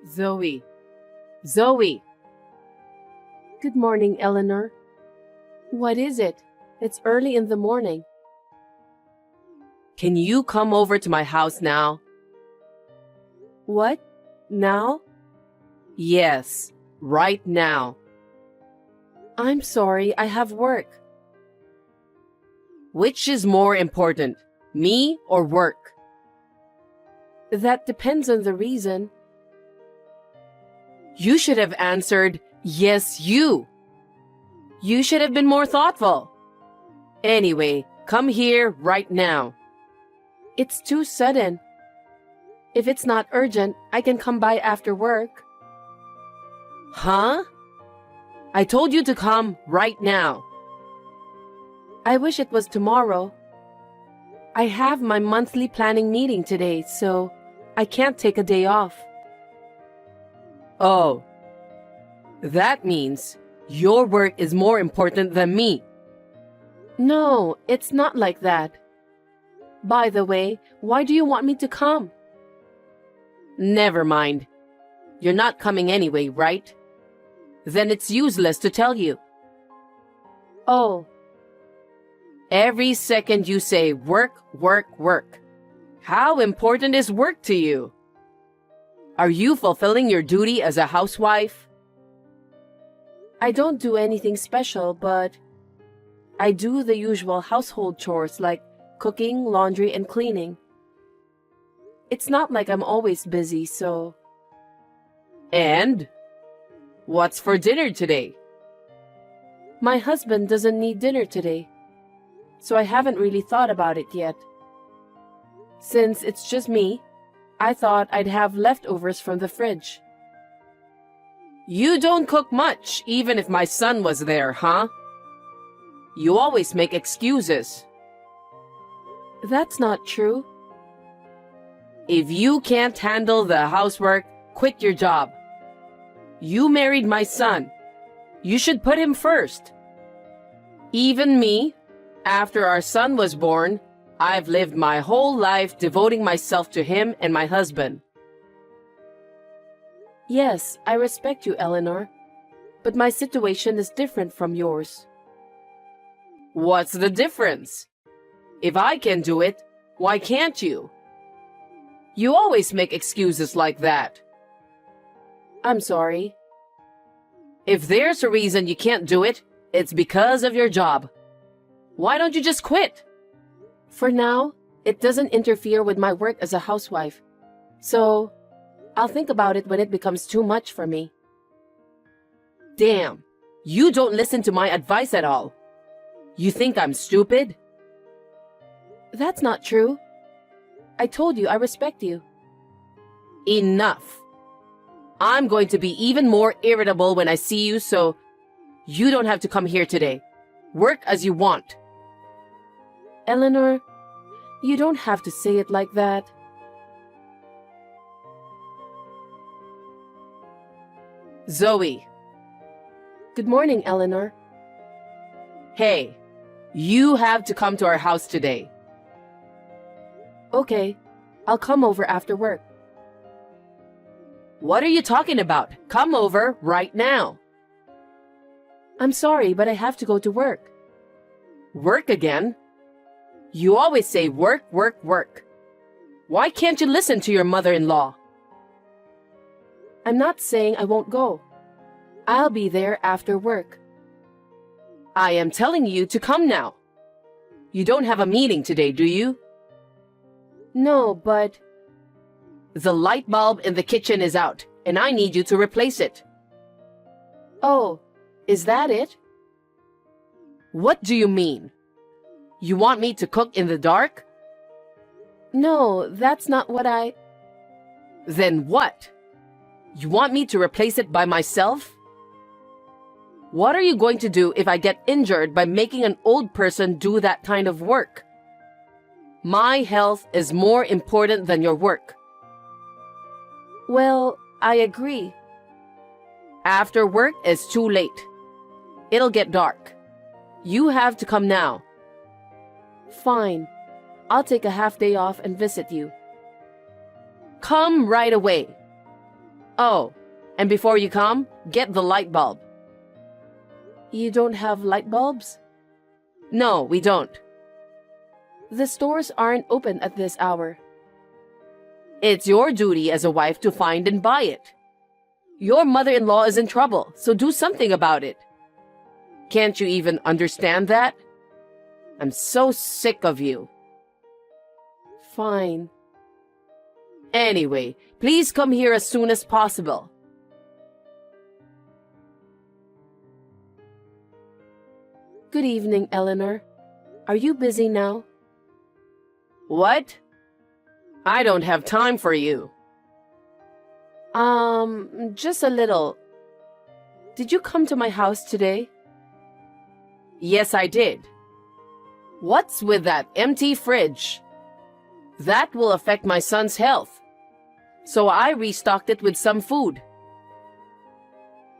Zoe. Zoe. Good morning, Eleanor. What is it? It's early in the morning. Can you come over to my house now? What? Now? Yes, right now. I'm sorry, I have work. Which is more important, me or work? That depends on the reason. You should have answered, yes, you. You should have been more thoughtful. Anyway, come here right now. It's too sudden. If it's not urgent, I can come by after work. Huh? I told you to come right now. I wish it was tomorrow. I have my monthly planning meeting today, so I can't take a day off. Oh, that means your work is more important than me. No, it's not like that. By the way, why do you want me to come? Never mind. You're not coming anyway, right? Then it's useless to tell you. Oh, Every second you say work, work, work. How important is work to you? Are you fulfilling your duty as a housewife? I don't do anything special, but I do the usual household chores like cooking, laundry, and cleaning. It's not like I'm always busy, so... And? What's for dinner today? My husband doesn't need dinner today, so I haven't really thought about it yet. Since it's just me, I thought I'd have leftovers from the fridge. You don't cook much, even if my son was there, huh? You always make excuses. That's not true. If you can't handle the housework, quit your job. You married my son. You should put him first. Even me, after our son was born, I've lived my whole life devoting myself to him and my husband. Yes, I respect you, Eleanor, but my situation is different from yours. What's the difference? If I can do it, why can't you? You always make excuses like that. I'm sorry. If there's a reason you can't do it, it's because of your job. Why don't you just quit? For now, it doesn't interfere with my work as a housewife, so I'll think about it when it becomes too much for me. Damn, you don't listen to my advice at all. You think I'm stupid? That's not true. I told you I respect you. Enough. I'm going to be even more irritable when I see you, so you don't have to come here today. Work as you want. Eleanor, you don't have to say it like that. Zoe. Good morning, Eleanor. Hey, you have to come to our house today. Okay, I'll come over after work. What are you talking about? Come over right now. I'm sorry, but I have to go to work. Work again? You always say work, work, work. Why can't you listen to your mother-in-law? I'm not saying I won't go. I'll be there after work. I am telling you to come now. You don't have a meeting today, do you? No, but... The light bulb in the kitchen is out, and I need you to replace it. Oh, is that it? What do you mean? You want me to cook in the dark? No, that's not what I... Then what? You want me to replace it by myself? What are you going to do if I get injured by making an old person do that kind of work? My health is more important than your work. Well, I agree. After work is too late. It'll get dark. You have to come now. Fine. I'll take a half day off and visit you. Come right away. Oh, and before you come, get the light bulb. You don't have light bulbs? No, we don't. The stores aren't open at this hour. It's your duty as a wife to find and buy it. Your mother-in-law is in trouble, so do something about it. Can't you even understand that? I'm so sick of you. Fine. Anyway, please come here as soon as possible. Good evening, Eleanor. Are you busy now? What? I don't have time for you. Just a little. Did you come to my house today? Yes, I did. What's with that empty fridge? That will affect my son's health. So I restocked it with some food.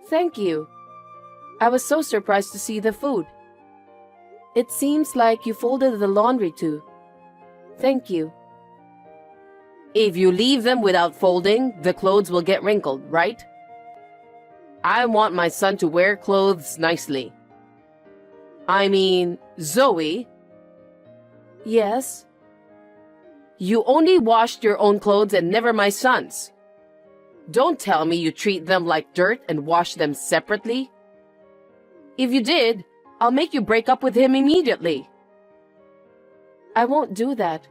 Thank you. I was so surprised to see the food. It seems like you folded the laundry too. Thank you. If you leave them without folding, the clothes will get wrinkled, right? I want my son to wear clothes nicely. I mean, Zoe. Yes? You only washed your own clothes and never my son's. Don't tell me you treat them like dirt and wash them separately. If you did, I'll make you break up with him immediately. I won't do that.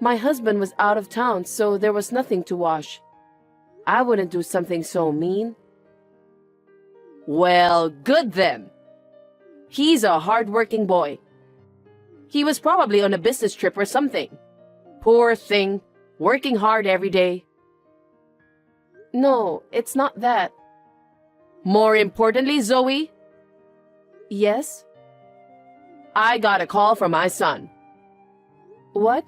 My husband was out of town, so there was nothing to wash. I wouldn't do something so mean. Well, good then. He's a hard-working boy. He was probably on a business trip or something. Poor thing, working hard every day. No, it's not that. More importantly, Zoe, Yes? I got a call from my son. What?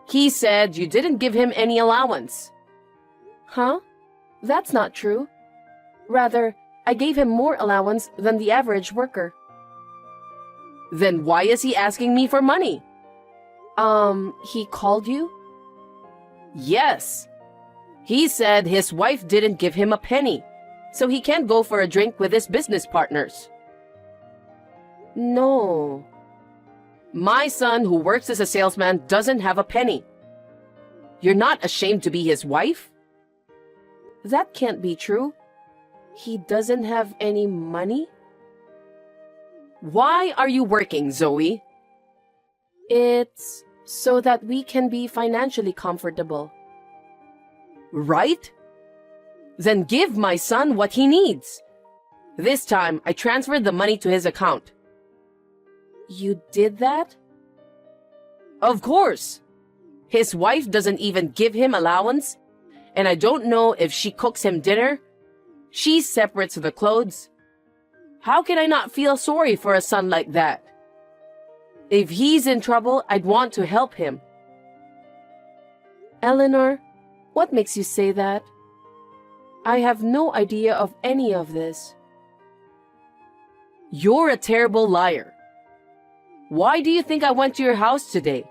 He said you didn't give him any allowance. Huh? That's not true. Rather, I gave him more allowance than the average worker. Then why is he asking me for money? He called you? Yes. He said his wife didn't give him a penny, so he can't go for a drink with his business partners. No. My son, who works as a salesman, doesn't have a penny. You're not ashamed to be his wife? That can't be true. He doesn't have any money? Why are you working, Zoe? It's so that we can be financially comfortable. Right? Then give my son what he needs. This time, I transferred the money to his account. You did that? Of course. His wife doesn't even give him allowance, and I don't know if she cooks him dinner. She separates the clothes. How can I not feel sorry for a son like that? If he's in trouble, I'd want to help him. Eleanor, what makes you say that? I have no idea of any of this. You're a terrible liar. Why do you think I went to your house today?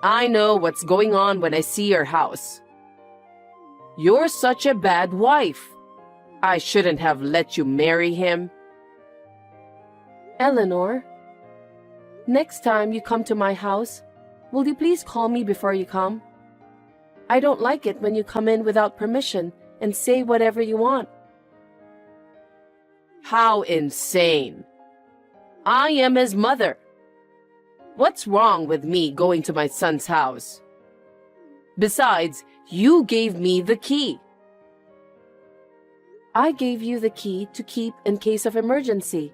I know what's going on when I see your house. You're such a bad wife. I shouldn't have let you marry him. Eleanor, next time you come to my house, will you please call me before you come? I don't like it when you come in without permission and say whatever you want. How insane. I am his mother. What's wrong with me going to my son's house? Besides, you gave me the key. I gave you the key to keep in case of emergency.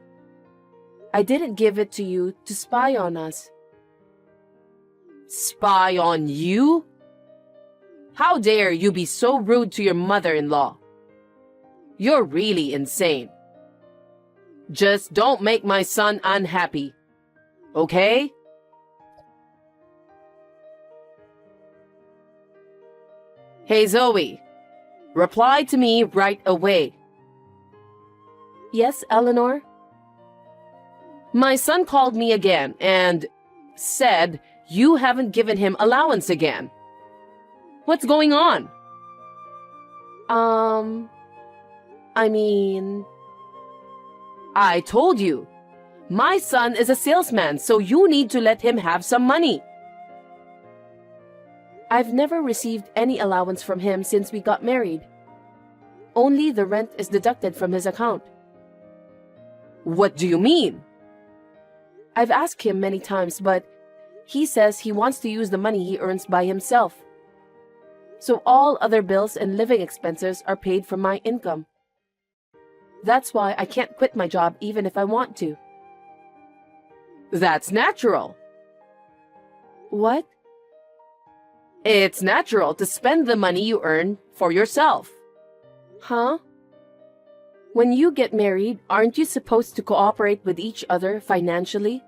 I didn't give it to you to spy on us. Spy on you? How dare you be so rude to your mother-in-law? You're really insane. Just don't make my son unhappy, okay? Hey, Zoe. Reply to me right away. Yes, Eleanor? My son called me again and said you haven't given him allowance again. What's going on? Um, I mean, I told you. My son is a salesman, so you need to let him have some money. I've never received any allowance from him since we got married. Only the rent is deducted from his account. What do you mean? I've asked him many times, but he says he wants to use the money he earns by himself. So all other bills and living expenses are paid from my income. That's why I can't quit my job even if I want to. That's natural. What? It's natural to spend the money you earn for yourself. Huh? When you get married, aren't you supposed to cooperate with each other financially?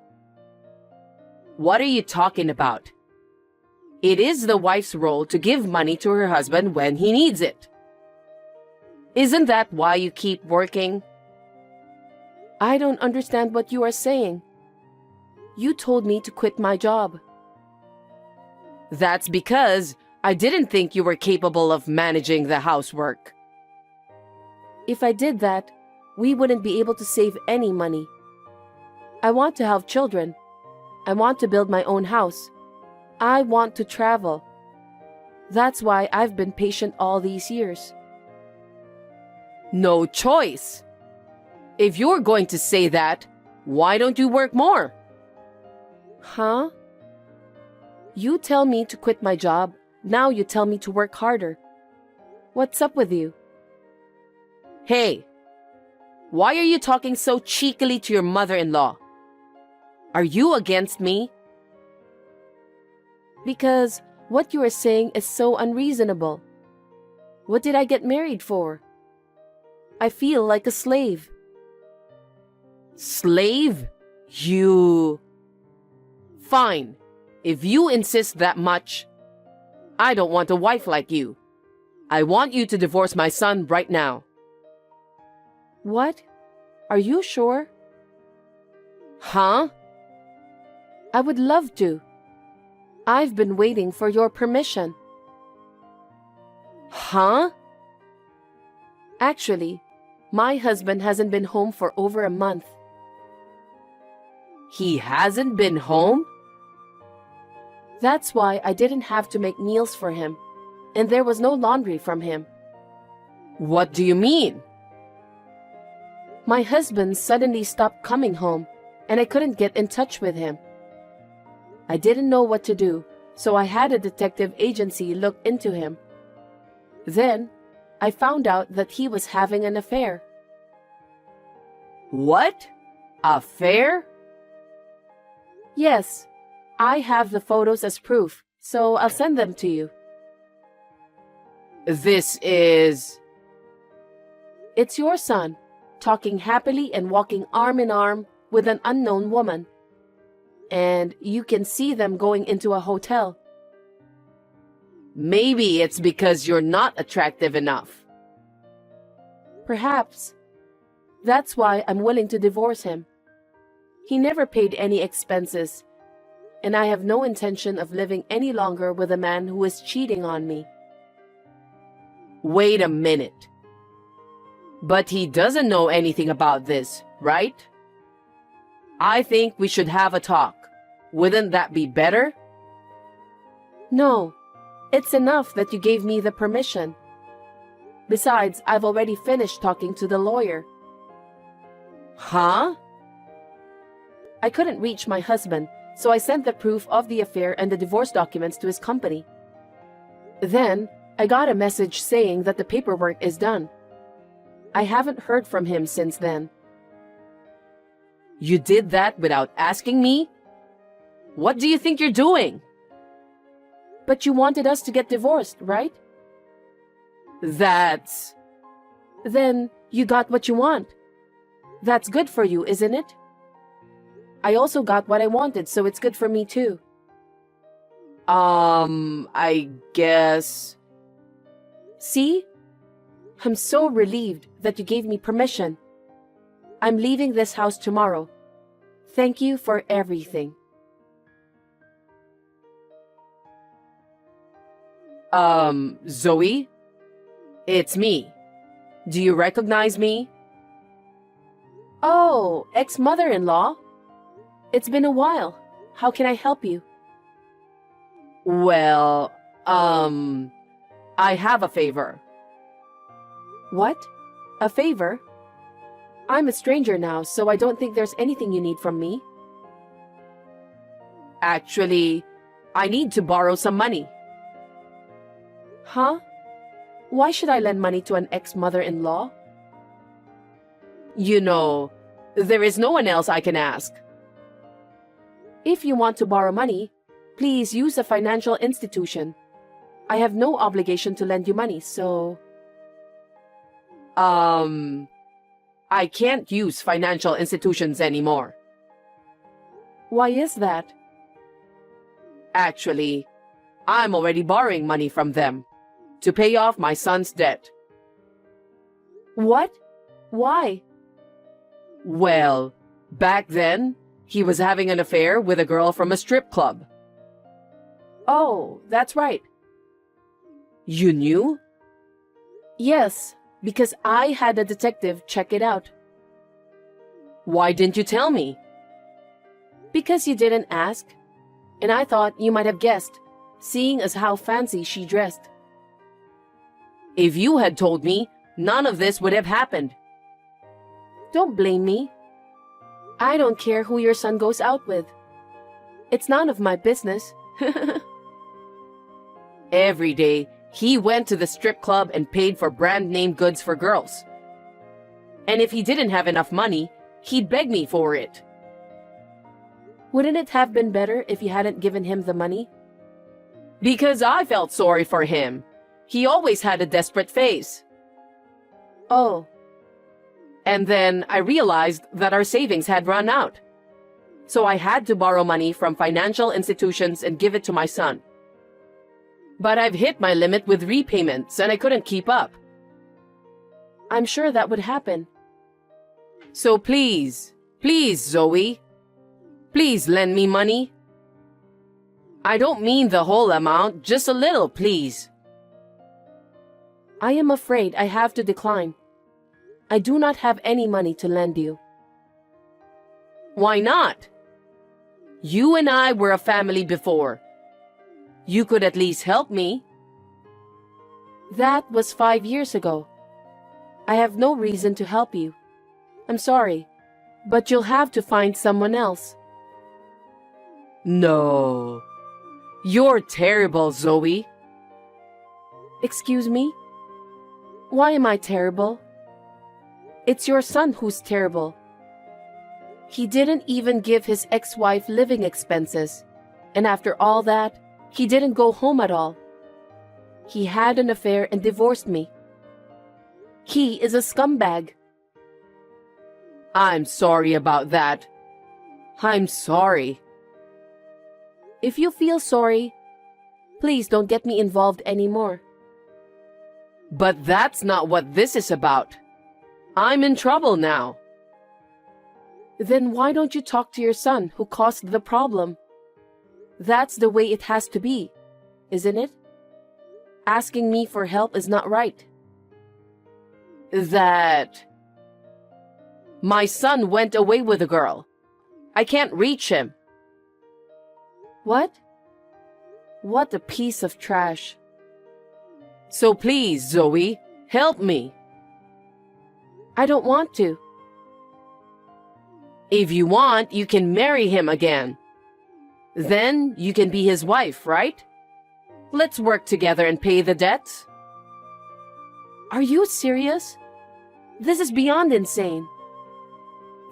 What are you talking about? It is the wife's role to give money to her husband when he needs it. Isn't that why you keep working? I don't understand what you are saying. You told me to quit my job. That's because I didn't think you were capable of managing the housework. If I did that, we wouldn't be able to save any money. I want to have children. I want to build my own house. I want to travel. That's why I've been patient all these years. No choice. If you're going to say that, why don't you work more? Huh? You tell me to quit my job, now you tell me to work harder. What's up with you? Hey, why are you talking so cheekily to your mother-in-law? Are you against me? Because what you are saying is so unreasonable. What did I get married for? I feel like a slave. Slave? You... Fine. If you insist that much, I don't want a wife like you. I want you to divorce my son right now. What? Are you sure? Huh? I would love to. I've been waiting for your permission. Huh? Actually, my husband hasn't been home for over a month. He hasn't been home? That's why I didn't have to make meals for him, and there was no laundry from him. What do you mean? My husband suddenly stopped coming home, and I couldn't get in touch with him. I didn't know what to do, so I had a detective agency look into him. Then, I found out that he was having an affair. What? Affair? Yes, I have the photos as proof, so I'll send them to you. This is... It's your son, talking happily and walking arm in arm with an unknown woman. And you can see them going into a hotel. Maybe it's because you're not attractive enough. Perhaps. That's why I'm willing to divorce him. He never paid any expenses, and I have no intention of living any longer with a man who is cheating on me. Wait a minute. But he doesn't know anything about this, right? I think we should have a talk. Wouldn't that be better? No, it's enough that you gave me the permission. Besides, I've already finished talking to the lawyer. Huh? I couldn't reach my husband, so I sent the proof of the affair and the divorce documents to his company. Then, I got a message saying that the paperwork is done. I haven't heard from him since then. You did that without asking me? What do you think you're doing? But you wanted us to get divorced, right? That's... Then you got what you want. That's good for you, isn't it? I also got what I wanted, so it's good for me too. I guess... See? I'm so relieved that you gave me permission. I'm leaving this house tomorrow. Thank you for everything. Zoe? It's me. Do you recognize me? Oh, ex-mother-in-law? It's been a while. How can I help you? Well, I have a favor. What? A favor? I'm a stranger now, so I don't think there's anything you need from me. Actually, I need to borrow some money. Huh? Why should I lend money to an ex-mother-in-law? You know, there is no one else I can ask. If you want to borrow money, please use a financial institution. I have no obligation to lend you money, so... I can't use financial institutions anymore. Why is that? Actually, I'm already borrowing money from them to pay off my son's debt. What? Why? Well, back then, he was having an affair with a girl from a strip club. Oh, that's right. You knew? Yes, because I had a detective check it out. Why didn't you tell me? Because you didn't ask, and I thought you might have guessed, seeing as how fancy she dressed. If you had told me, none of this would have happened. Don't blame me. I don't care who your son goes out with. It's none of my business. Every day, he went to the strip club and paid for brand name goods for girls. And if he didn't have enough money, he'd beg me for it. Wouldn't it have been better if you hadn't given him the money? Because I felt sorry for him. He always had a desperate face. Oh. And then I realized that our savings had run out. So I had to borrow money from financial institutions and give it to my son. But I've hit my limit with repayments and I couldn't keep up. I'm sure that would happen. So please, Zoe, please lend me money. I don't mean the whole amount, just a little, please. I am afraid I have to decline. I do not have any money to lend you. Why not? You and I were a family before. You could at least help me. That was 5 years ago. I have no reason to help you. I'm sorry, but you'll have to find someone else. No. You're terrible, Zoe. Excuse me? Why am I terrible? It's your son who's terrible. He didn't even give his ex-wife living expenses, and after all that, he didn't go home at all. He had an affair and divorced me. He is a scumbag. I'm sorry about that. I'm sorry. If you feel sorry, please don't get me involved anymore. But that's not what this is about. I'm in trouble now. Then why don't you talk to your son who caused the problem? That's the way it has to be, isn't it? Asking me for help is not right. My son went away with a girl. I can't reach him. What? What a piece of trash. So please, Zoe, help me. I don't want to. If you want, you can marry him again. Then you can be his wife, right? Let's work together and pay the debts. Are you serious? This is beyond insane.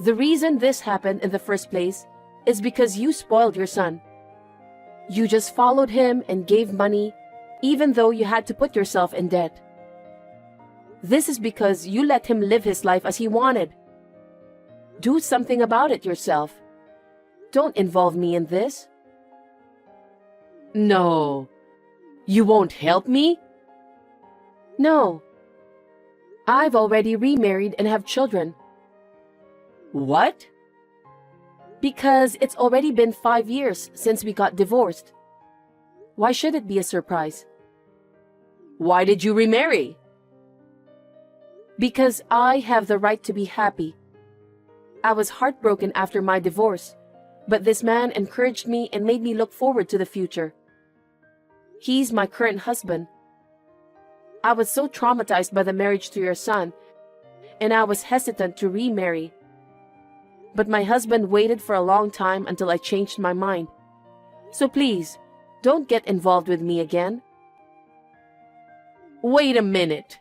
The reason this happened in the first place is because you spoiled your son. You just followed him and gave money, even though you had to put yourself in debt. This is because you let him live his life as he wanted. Do something about it yourself. Don't involve me in this. No. You won't help me? No. I've already remarried and have children. What? Because it's already been 5 years since we got divorced. Why should it be a surprise? Why did you remarry? Because I have the right to be happy. I was heartbroken after my divorce, but this man encouraged me and made me look forward to the future. He's my current husband. I was so traumatized by the marriage to your son, and I was hesitant to remarry. But my husband waited for a long time until I changed my mind. So please, don't get involved with me again. Wait a minute.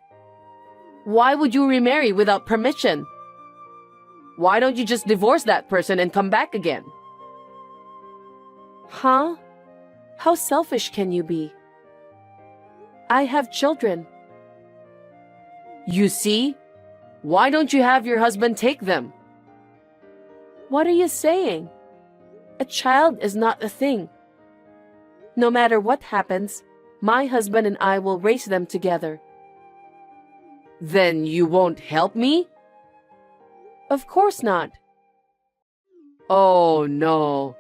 Why would you remarry without permission? Why don't you just divorce that person and come back again? Huh? How selfish can you be? I have children. You see? Why don't you have your husband take them? What are you saying? A child is not a thing. No matter what happens, my husband and I will raise them together. Then you won't help me? Of course not. Oh no.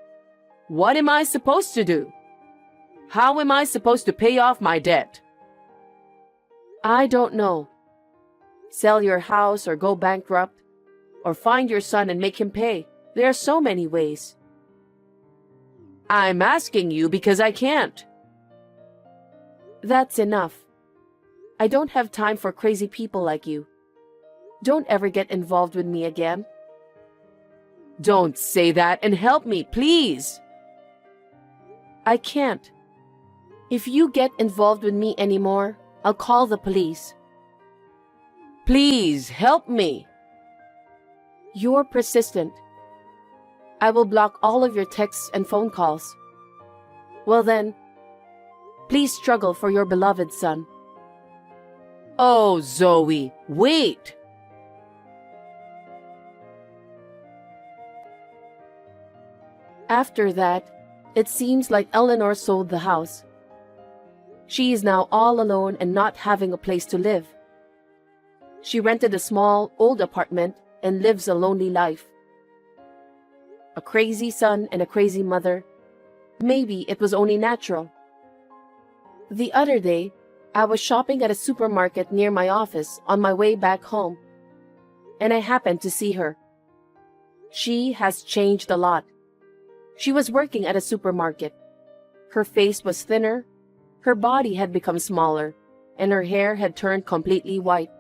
What am I supposed to do? How am I supposed to pay off my debt? I don't know. Sell your house or go bankrupt, or find your son and make him pay. There are so many ways. I'm asking you because I can't. That's enough. I don't have time for crazy people like you. Don't ever get involved with me again. Don't say that and help me, please. I can't. If you get involved with me anymore, I'll call the police. Please help me. You're persistent. I will block all of your texts and phone calls. Well then, please struggle for your beloved son. Oh, Zoe, wait. After that, it seems like Eleanor sold the house. She is now all alone and not having a place to live. She rented a small, old apartment and lives a lonely life. A crazy son and a crazy mother. Maybe it was only natural. The other day, I was shopping at a supermarket near my office on my way back home, and I happened to see her. She has changed a lot. She was working at a supermarket. Her face was thinner, her body had become smaller, and her hair had turned completely white.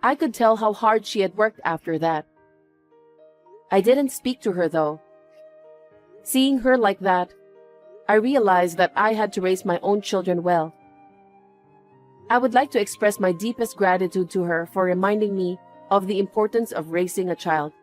I could tell how hard she had worked after that. I didn't speak to her though. Seeing her like that, I realized that I had to raise my own children well. I would like to express my deepest gratitude to her for reminding me of the importance of raising a child.